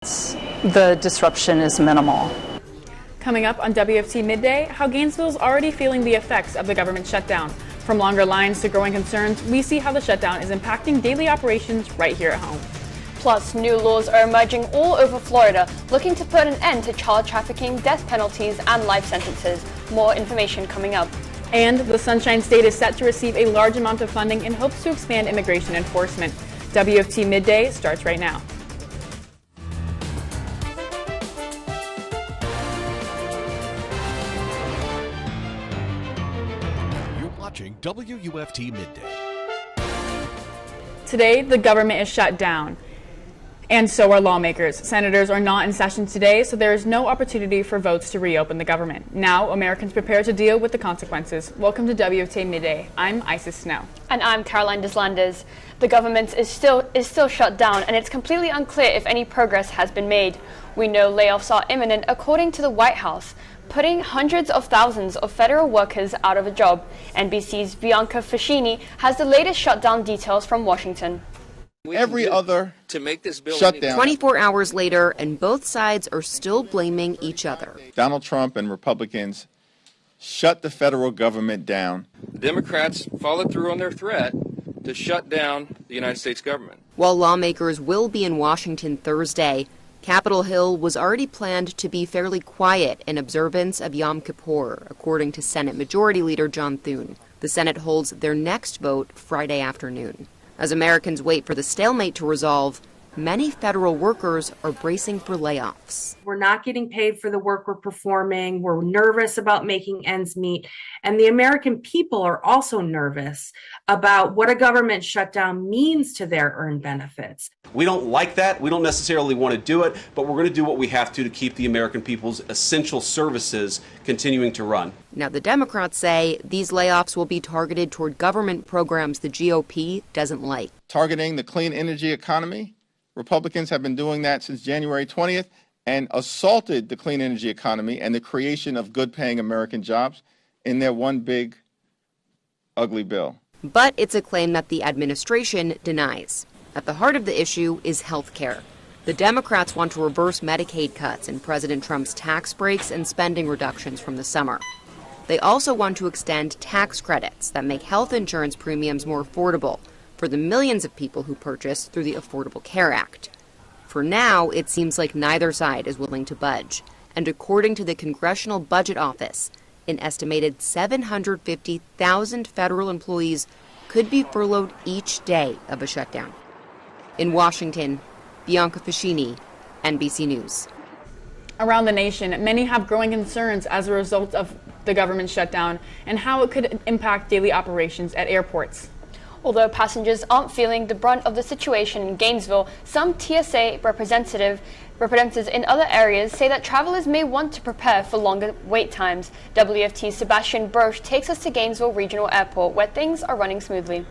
The disruption is minimal. Coming up on WFT Midday, how Gainesville is already feeling the effects of the government shutdown. From longer lines to growing concerns, we see how the shutdown is impacting daily operations right here at home. Plus, new laws are emerging all over Florida, looking to put an end to child trafficking, death penalties, and life sentences. More information coming up. And the Sunshine State is set to receive a large amount of funding in hopes to expand immigration enforcement. WFT Midday starts right now. You're watching WUFT Midday. Today, the government is shut down. And so are lawmakers. Senators are not in session today, so there is no opportunity for votes to reopen the government. Now, Americans prepare to deal with the consequences. Welcome to WFT Midday. I'm Isis Snow. And I'm Caroline Deslandes. The government is still shut down, and it's completely unclear if any progress has been made. We know layoffs are imminent, according to the White House, putting hundreds of thousands of federal workers out of a job. NBC's Bianca Fascini has the latest shutdown details from Washington. Every other to make this bill shutdown. 24 hours later, and both sides are still blaming each other. Donald Trump and Republicans shut the federal government down. The Democrats followed through on their threat to shut down the United States government. While lawmakers will be in Washington Thursday, Capitol Hill was already planned to be fairly quiet in observance of Yom Kippur, according to Senate Majority Leader John Thune. The Senate holds their next vote Friday afternoon. As Americans wait for the stalemate to resolve, many federal workers are bracing for layoffs. We're not getting paid for the work we're performing. We're nervous about making ends meet. And the American people are also nervous about what a government shutdown means to their earned benefits. We don't like that. We don't necessarily want to do it, but we're going to do what we have to keep the American people's essential services continuing to run. Now, the Democrats say these layoffs will be targeted toward government programs the GOP doesn't like. Targeting the clean energy economy. Republicans have been doing that since January 20th and assaulted the clean energy economy and the creation of good-paying American jobs in their one big, ugly bill. But it's a claim that the administration denies. At the heart of the issue is health care. The Democrats want to reverse Medicaid cuts and President Trump's tax breaks and spending reductions from the summer. They also want to extend tax credits that make health insurance premiums more affordable for the millions of people who purchase through the Affordable Care Act. For now, it seems like neither side is willing to budge. And according to the Congressional Budget Office, an estimated 750,000 federal employees could be furloughed each day of a shutdown. In Washington, Bianca Fascini, NBC News. Around the nation, many have growing concerns as a result of the government shutdown and how it could impact daily operations at airports. Although passengers aren't feeling the brunt of the situation in Gainesville, some TSA representatives in other areas say that travelers may want to prepare for longer wait times. WFT's Sebastian Broche takes us to Gainesville Regional Airport, where things are running smoothly.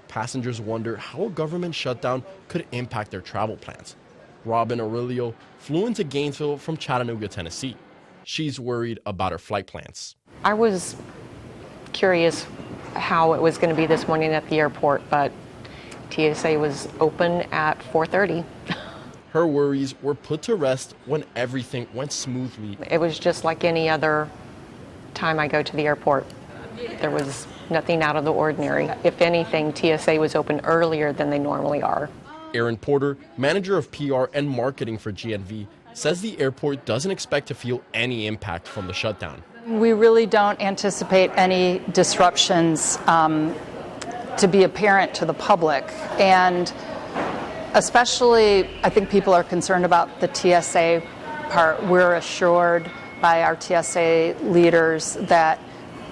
Passengers wonder how a government shutdown could impact their travel plans. Robin Aurelio flew into Gainesville from Chattanooga, Tennessee. She's worried about her flight plans. I was curious how it was going to be this morning at the airport, but TSA was open at 4:30. Her worries were put to rest when everything went smoothly. It was just like any other time I go to the airport. There was nothing out of the ordinary. If anything, TSA was open earlier than they normally are. Aaron Porter, manager of PR and marketing for GNV, says the airport doesn't expect to feel any impact from the shutdown. We really don't anticipate any disruptions to be apparent to the public. And especially, I think people are concerned about the TSA part. We're assured by our TSA leaders that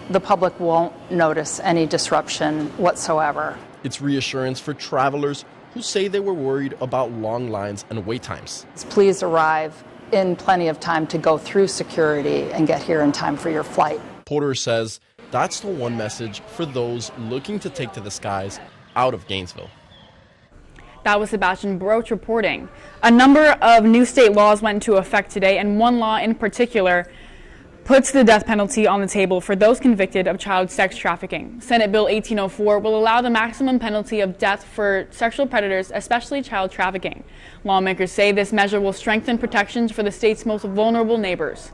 the public won't notice any disruption whatsoever. It's reassurance for travelers who say they were worried about long lines and wait times. Please arrive in plenty of time to go through security and get here in time for your flight. Porter says that's the one message for those looking to take to the skies out of Gainesville. That was Sebastian Broche reporting. A number of new state laws went into effect today, and one law in particular puts the death penalty on the table for those convicted of child sex trafficking. Senate Bill 1804 will allow the maximum penalty of death for sexual predators, especially child trafficking. Lawmakers say this measure will strengthen protections for the state's most vulnerable neighbors.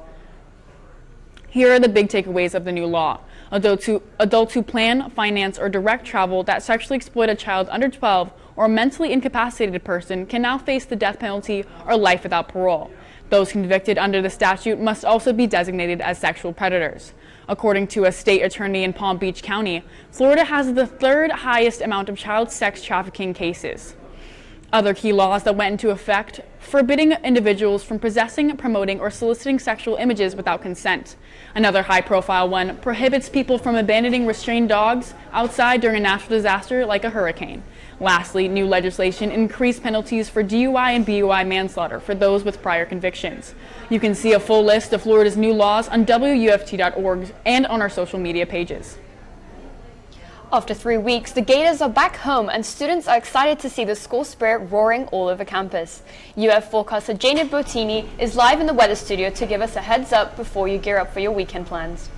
Here are the big takeaways of the new law. Adults who plan, finance, or direct travel that sexually exploit a child under 12 or a mentally incapacitated person can now face the death penalty or life without parole. Those convicted under the statute must also be designated as sexual predators. According to a state attorney in Palm Beach County, Florida has the third highest amount of child sex trafficking cases. Other key laws that went into effect: forbidding individuals from possessing, promoting, or soliciting sexual images without consent. Another high-profile one prohibits people from abandoning restrained dogs outside during a natural disaster like a hurricane. Lastly, new legislation increased penalties for DUI and BUI manslaughter for those with prior convictions. You can see a full list of Florida's new laws on WUFT.org and on our social media pages. After 3 weeks, the Gators are back home and students are excited to see the school spirit roaring all over campus. UF forecaster Jadyn Bottin is live in the weather studio to give us a heads up before you gear up for your weekend plans.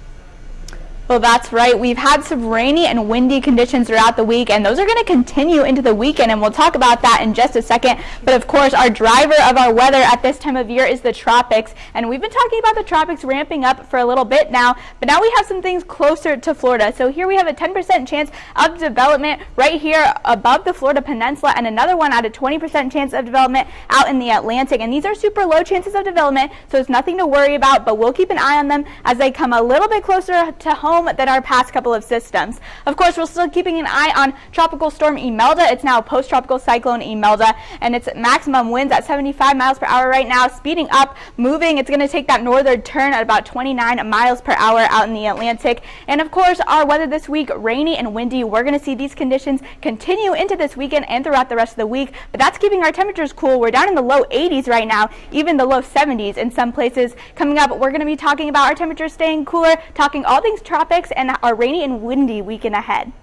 Well, that's right. We've had some rainy and windy conditions throughout the week, and those are going to continue into the weekend, and we'll talk about that in just a second. But of course, our driver of our weather at this time of year is the tropics, and we've been talking about the tropics ramping up for a little bit now, but now we have some things closer to Florida. So here we have a 10% chance of development right here above the Florida Peninsula, and another one at a 20% chance of development out in the Atlantic. And these are super low chances of development, so it's nothing to worry about, but we'll keep an eye on them as they come a little bit closer to home than our past couple of systems. Of course, we're still keeping an eye on Tropical Storm Imelda. It's now post-tropical cyclone Imelda, and its maximum winds at 75 miles per hour right now, speeding up, moving. It's going to take that northern turn at about 29 miles per hour out in the Atlantic. And of course, our weather this week, rainy and windy. We're going to see these conditions continue into this weekend and throughout the rest of the week, but that's keeping our temperatures cool. We're down in the low 80s right now, even the low 70s in some places. Coming up, we're going to be talking about our temperatures staying cooler, talking all things tropics, and our rainy and windy weekend ahead.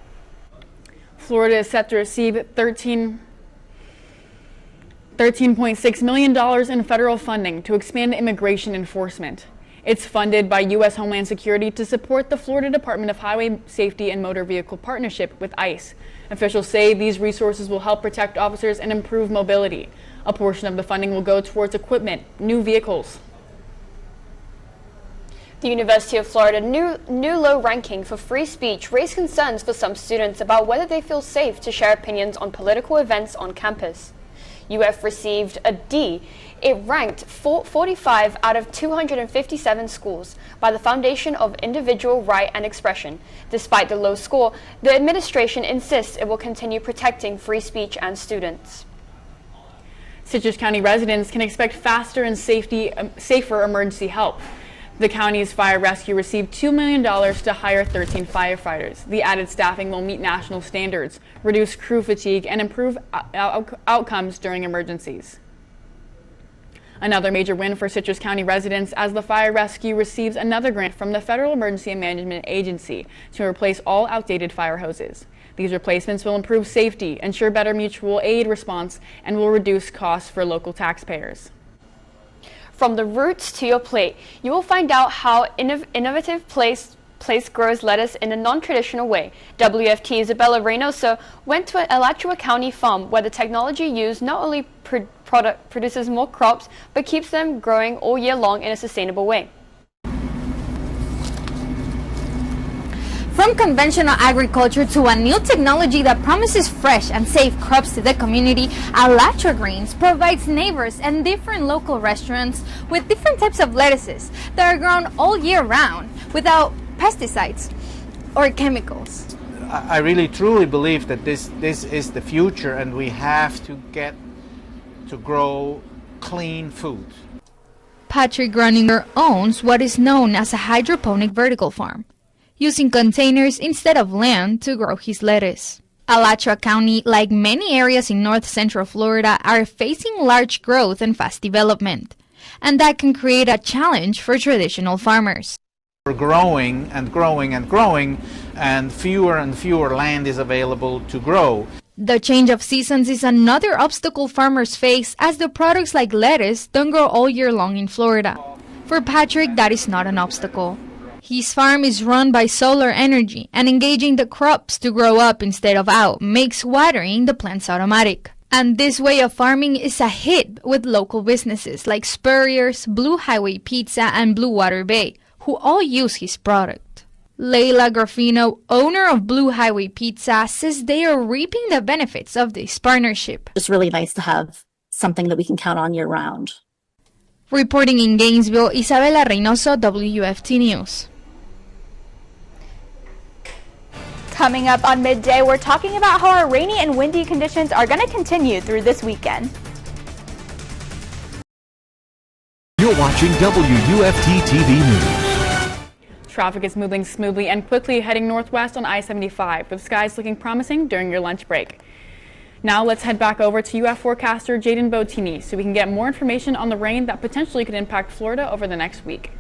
Florida is set to receive $13.6 million in federal funding to expand immigration enforcement. It's funded by U.S. Homeland Security to support the Florida Department of Highway Safety and Motor Vehicle Partnership with ICE. Officials say these resources will help protect officers and improve mobility. A portion of the funding will go towards equipment, new vehicles. The University of Florida new low ranking for free speech raised concerns for some students about whether they feel safe to share opinions on political events on campus. UF received a D. It ranked 45 out of 257 schools by the Foundation of Individual Right and Expression. Despite the low score, the administration insists it will continue protecting free speech and students. Citrus County residents can expect faster and safer emergency help. The county's fire rescue received $2 million to hire 13 firefighters. The added staffing will meet national standards, reduce crew fatigue, and improve outcomes during emergencies. Another major win for Citrus County residents as the fire rescue receives another grant from the Federal Emergency Management Agency to replace all outdated fire hoses. These replacements will improve safety, ensure better mutual aid response, and will reduce costs for local taxpayers. From the roots to your plate, you will find out how innovative place grows lettuce in a non-traditional way. WFT Isabela Reinoso went to an Alachua County farm where the technology used not only produces more crops, but keeps them growing all year long in a sustainable way. From conventional agriculture to a new technology that promises fresh and safe crops to the community, Alachua Greens provides neighbors and different local restaurants with different types of lettuces that are grown all year round without pesticides or chemicals. I really truly believe that this is the future, and we have to get to grow clean food. Patrick Groninger owns what is known as a hydroponic vertical farm, using containers instead of land to grow his lettuce. Alachua County, like many areas in north central Florida, are facing large growth and fast development, and that can create a challenge for traditional farmers. We're growing and growing and growing, and fewer land is available to grow. The change of seasons is another obstacle farmers face, as the products like lettuce don't grow all year long in Florida. For Patrick, that is not an obstacle. His farm is run by solar energy, and engaging the crops to grow up instead of out makes watering the plants automatic. And this way of farming is a hit with local businesses like Spurrier's, Blue Highway Pizza, and Blue Water Bay, who all use his product. Leila Grafino, owner of Blue Highway Pizza, says they are reaping the benefits of this partnership. It's really nice to have something that we can count on year-round. Reporting in Gainesville, Isabela Reinoso, WUFT News. Coming up on Midday, we're talking about how our rainy and windy conditions are going to continue through this weekend. You're watching WUFT-TV News. Traffic is moving smoothly and quickly heading northwest on I-75, with skies looking promising during your lunch break. Now let's head back over to UF forecaster Jadyn Bottini so we can get more information on the rain that potentially could impact Florida over the next week.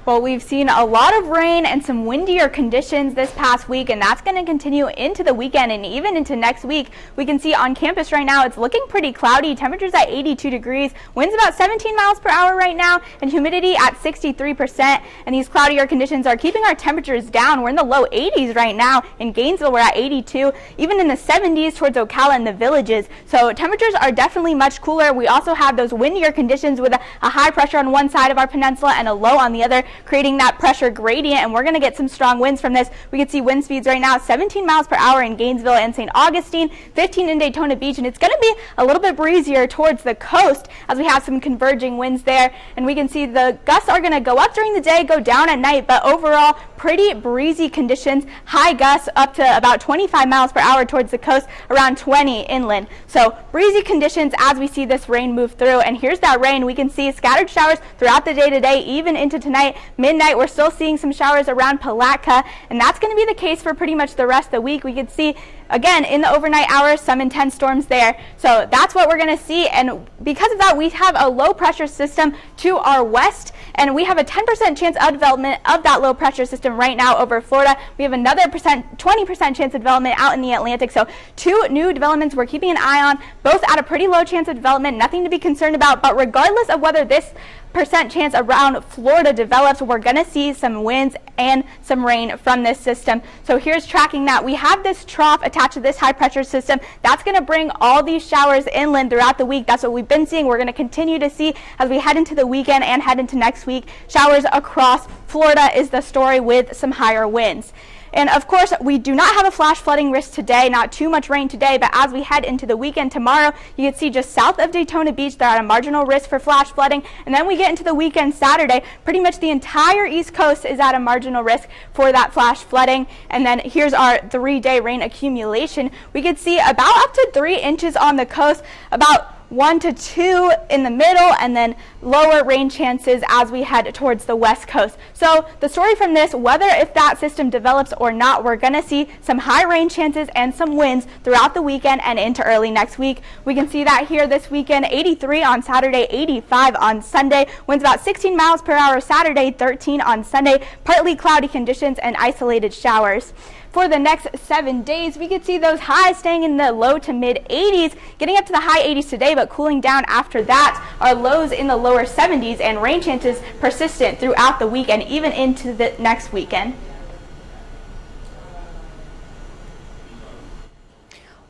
Well, we've seen a lot of rain and some windier conditions this past week, and that's going to continue into the weekend and even into next week. We can see on campus right now it's looking pretty cloudy. Temperatures at 82 degrees, winds about 17 miles per hour right now, and humidity at 63%. And these cloudier conditions are keeping our temperatures down. We're in the low 80s right now. In Gainesville, we're at 82, even in the 70s towards Ocala and the Villages. So temperatures are definitely much cooler. We also have those windier conditions with a high pressure on one side of our peninsula and a low on the other, creating that pressure gradient, and we're going to get some strong winds from this. We can see wind speeds right now 17 miles per hour in Gainesville and St. Augustine, 15 in Daytona Beach, and it's going to be a little bit breezier towards the coast as we have some converging winds there. And we can see the gusts are going to go up during the day, go down at night, but overall pretty breezy conditions. High gusts up to about 25 miles per hour towards the coast, around 20 inland. So breezy conditions as we see this rain move through. And here's that rain. We can see scattered showers throughout the day today, even into tonight. Midnight, we're still seeing some showers around Palatka, and that's going to be the case for pretty much the rest of the week. We could see, again, in the overnight hours, some intense storms there. So that's what we're going to see, and because of that, we have a low pressure system to our west, and we have a 10% chance of development of that low pressure system right now over Florida. We have another 20% chance of development out in the Atlantic. So two new developments we're keeping an eye on, both at a pretty low chance of development, nothing to be concerned about, but regardless of whether this percent chance around Florida develops, we're going to see some winds and some rain from this system. So here's tracking that. We have this trough attached to this high pressure system. That's going to bring all these showers inland throughout the week. That's what we've been seeing. We're going to continue to see as we head into the weekend and head into next week. Showers across Florida is the story with some higher winds. And of course, we do not have a flash flooding risk today, not too much rain today, but as we head into the weekend tomorrow, you can see just south of Daytona Beach, they're at a marginal risk for flash flooding. And then we get into the weekend Saturday, pretty much the entire East Coast is at a marginal risk for that flash flooding. And then here's our 3-day rain accumulation. We could see about up to 3 inches on the coast, about 1 to 2 in the middle, and then lower rain chances as we head towards the west coast. So the story from this, whether if that system develops or not, we're going to see some high rain chances and some winds throughout the weekend and into early next week. We can see that here this weekend, 83 on Saturday, 85 on Sunday. Winds about 16 miles per hour Saturday, 13 on Sunday. Partly cloudy conditions and isolated showers. For the next 7 days, we could see those highs staying in the low to mid 80s, getting up to the high 80s today, but cooling down after that. Our lows in the lower 70s, and rain chances persistent throughout the week and even into the next weekend.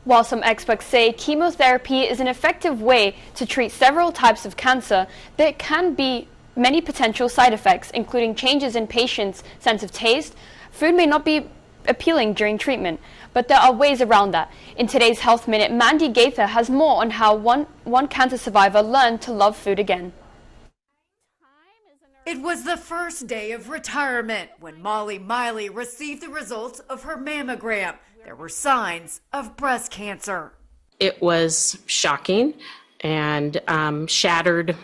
While some experts say chemotherapy is an effective way to treat several types of cancer, there can be many potential side effects, including changes in patients' sense of taste. Food may not be appealing during treatment, but there are ways around that. In today's Health Minute, Mandy Gaither has more on how one cancer survivor learned to love food again. It was the first day of retirement when Molly Miley received the results of her mammogram. There were signs of breast cancer. It was shocking and shattered,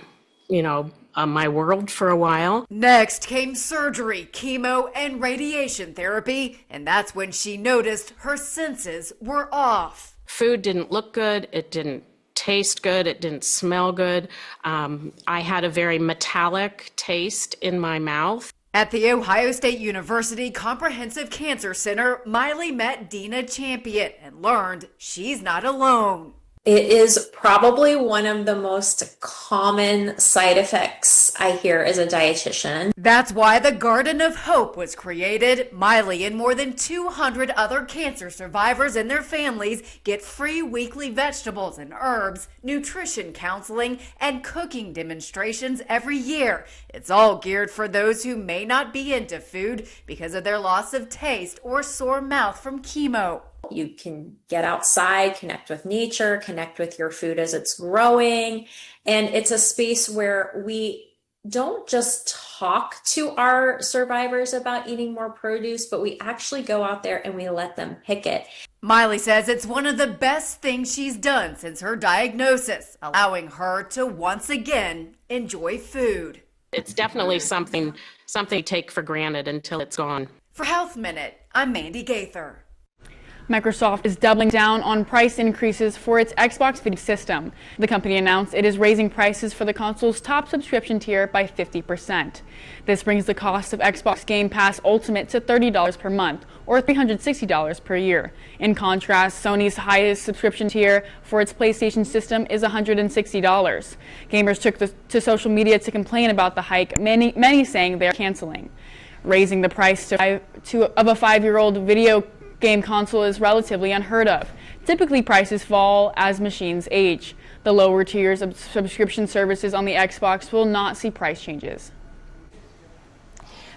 my world for a while. Next came surgery, chemo, and radiation therapy, and that's when she noticed her senses were off. Food didn't look good, it didn't taste good, it didn't smell good. I had a very metallic taste in my mouth. At the Ohio State University Comprehensive Cancer Center, Miley met Dina Champion and learned she's not alone. It is probably one of the most common side effects I hear as a dietitian. That's why the Garden of Hope was created. Miley and more than 200 other cancer survivors and their families get free weekly vegetables and herbs, nutrition counseling, and cooking demonstrations every year. It's all geared for those who may not be into food because of their loss of taste or sore mouth from chemo. You can get outside, connect with nature, connect with your food as it's growing. And it's a space where we don't just talk to our survivors about eating more produce, but we actually go out there and we let them pick it. Miley says it's one of the best things she's done since her diagnosis, allowing her to once again enjoy food. It's definitely something you take for granted until it's gone. For Health Minute, I'm Mandy Gaither. Microsoft is doubling down on price increases for its Xbox video system. The company announced it is raising prices for the console's top subscription tier by 50%. This brings the cost of Xbox Game Pass Ultimate to $30 per month, or $360 per year. In contrast, Sony's highest subscription tier for its PlayStation system is $160. Gamers took to social media to complain about the hike, many saying they are canceling. Raising the price of a 5-year-old video game console is relatively unheard of. Typically, prices fall as machines age. The lower tiers of subscription services on the Xbox will not see price changes.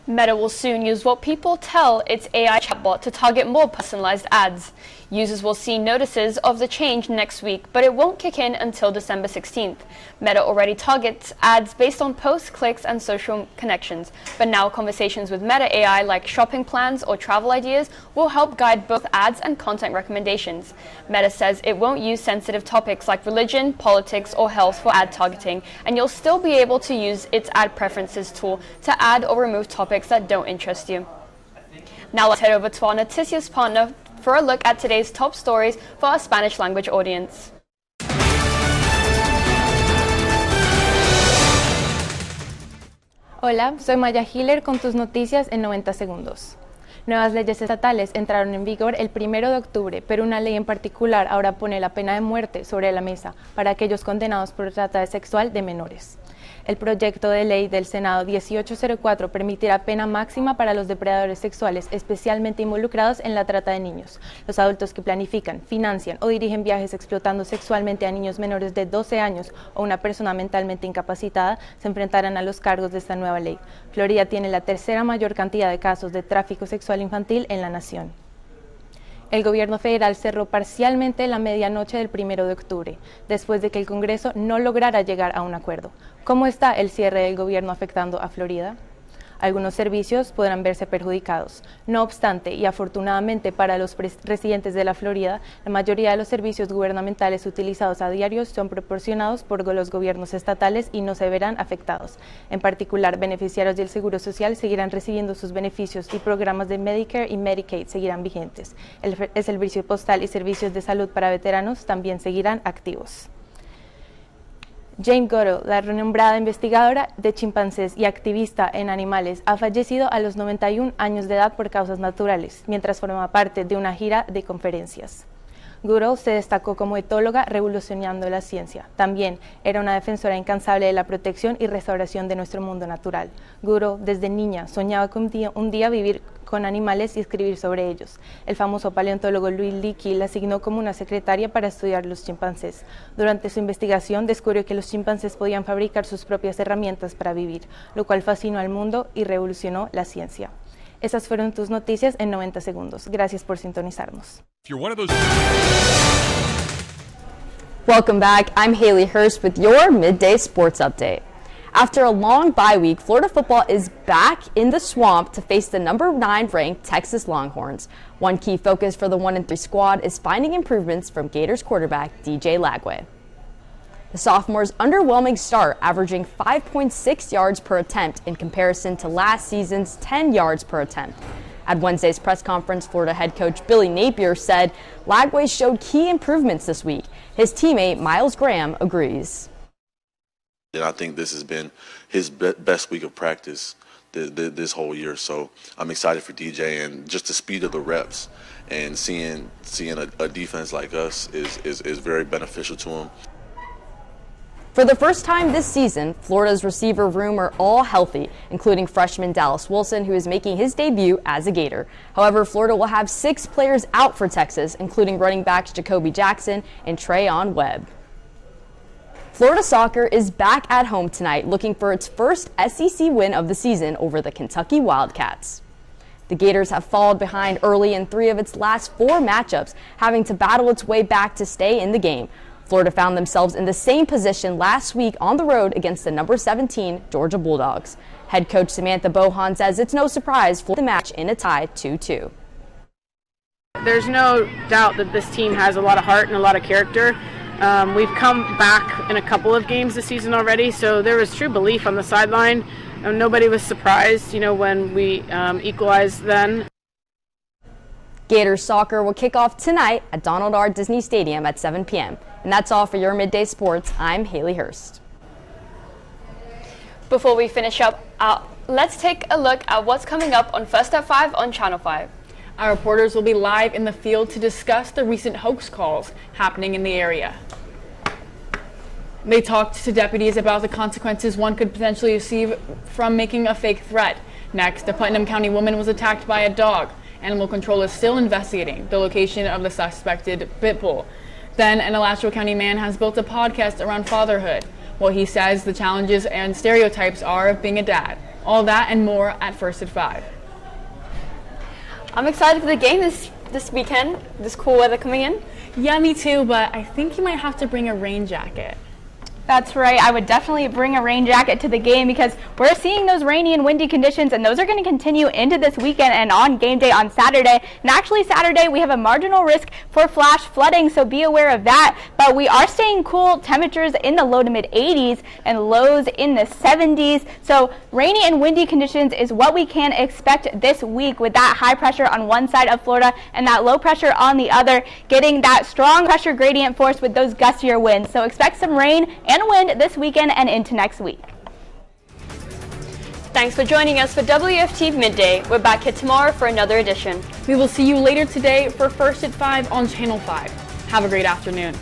Meta will soon use what people tell its AI chatbot to target more personalized ads. Users will see notices of the change next week, but it won't kick in until December 16th. Meta already targets ads based on posts, clicks, and social connections, but now conversations with Meta AI like shopping plans or travel ideas will help guide both ads and content recommendations. Meta says it won't use sensitive topics like religion, politics, or health for ad targeting, and you'll still be able to use its ad preferences tool to add or remove topics that don't interest you. Now let's head over to our Noticias partner for a look at today's top stories for our Spanish language audience. Hola, soy Maja con tus noticias en 90 segundos. Nuevas leyes estatales entraron en vigor el 1 de octubre, pero una ley en particular ahora pone la pena de muerte sobre la mesa para aquellos condenados por trata sexual de menores. El proyecto de ley del Senado 1804 permitirá pena máxima para los depredadores sexuales especialmente involucrados en la trata de niños. Los adultos que planifican, financian o dirigen viajes explotando sexualmente a niños menores de 12 años o una persona mentalmente incapacitada se enfrentarán a los cargos de esta nueva ley. Florida tiene la tercera mayor cantidad de casos de tráfico sexual infantil en la nación. El gobierno federal cerró parcialmente la medianoche del 1 de octubre, después de que el Congreso no lograra llegar a un acuerdo. ¿Cómo está el cierre del gobierno afectando a Florida? Algunos servicios podrán verse perjudicados. No obstante, y afortunadamente para los residentes de la Florida, la mayoría de los servicios gubernamentales utilizados a diario son proporcionados por los gobiernos estatales y no se verán afectados. En particular, beneficiarios del Seguro Social seguirán recibiendo sus beneficios y programas de Medicare y Medicaid seguirán vigentes. El servicio postal y servicios de salud para veteranos también seguirán activos. Jane Goodall, la renombrada investigadora de chimpancés y activista en animales, ha fallecido a los 91 años de edad por causas naturales, mientras forma parte de una gira de conferencias. Goodall se destacó como etóloga revolucionando la ciencia. También era una defensora incansable de la protección y restauración de nuestro mundo natural. Goodall, desde niña, soñaba con un día vivir con animales y escribir sobre ellos. El famoso paleontólogo Louis Leakey la asignó como una secretaria para estudiar los chimpancés. Durante su investigación descubrió que los chimpancés podían fabricar sus propias herramientas para vivir, lo cual fascinó al mundo y revolucionó la ciencia. Esas fueron tus noticias en 90 segundos. Gracias por sintonizarnos. Welcome back. I'm Hailey Hurst with your Midday Sports Update. After a long bye week, Florida football is back in the swamp to face the number 9 ranked Texas Longhorns. One key focus for the 1-3 squad is finding improvements from Gators quarterback DJ Lagway. The sophomore's underwhelming start, averaging 5.6 yards per attempt in comparison to last season's 10 yards per attempt. At Wednesday's press conference, Florida head coach Billy Napier said Lagway showed key improvements this week. His teammate Miles Graham agrees. I think this has been his best week of practice this whole year. So I'm excited for DJ, and just the speed of the reps and seeing a defense like us is very beneficial to him. For the first time this season, Florida's receiver room are all healthy, including freshman Dallas Wilson, who is making his debut as a Gator. However, Florida will have 6 players out for Texas, including running backs Jacoby Jackson and Treyon Webb. Florida soccer is back at home tonight, looking for its first SEC win of the season over the Kentucky Wildcats. The Gators have fallen behind early in 3 of its last 4 matchups, having to battle its way back to stay in the game. Florida found themselves in the same position last week on the road against the number 17 Georgia Bulldogs. Head coach Samantha Bohan says it's no surprise for the match in a tie 2-2. There's no doubt that this team has a lot of heart and a lot of character. We've come back in a couple of games this season already, so there was true belief on the sideline. Nobody was surprised, when we equalized then. Gators soccer will kick off tonight at Donald R. Disney Stadium at 7 p.m. And that's all for your Midday Sports. I'm Hailey Hurst. Before we finish up, let's take a look at what's coming up on First at 5 on Channel 5. Our reporters will be live in the field to discuss the recent hoax calls happening in the area. They talked to deputies about the consequences one could potentially receive from making a fake threat. Next, a Putnam County woman was attacked by a dog. Animal Control is still investigating the location of the suspected pit bull. Then, an Alachua County man has built a podcast around fatherhood. What he says the challenges and stereotypes are of being a dad. All that and more at First at 5. I'm excited for the game this weekend. This cool weather coming in. Yeah, me too, but I think you might have to bring a rain jacket. That's right. I would definitely bring a rain jacket to the game because we're seeing those rainy and windy conditions, and those are going to continue into this weekend and on game day on Saturday. And actually Saturday we have a marginal risk for flash flooding, so be aware of that. But we are staying cool, temperatures in the low to mid 80s and lows in the 70s. So rainy and windy conditions is what we can expect this week, with that high pressure on one side of Florida and that low pressure on the other, getting that strong pressure gradient force with those gustier winds. So expect some rain and wind this weekend and into next week. Thanks for joining us for WUFT Midday. We're back here tomorrow for another edition. We will see you later today for First at 5 on Channel 5. Have a great afternoon.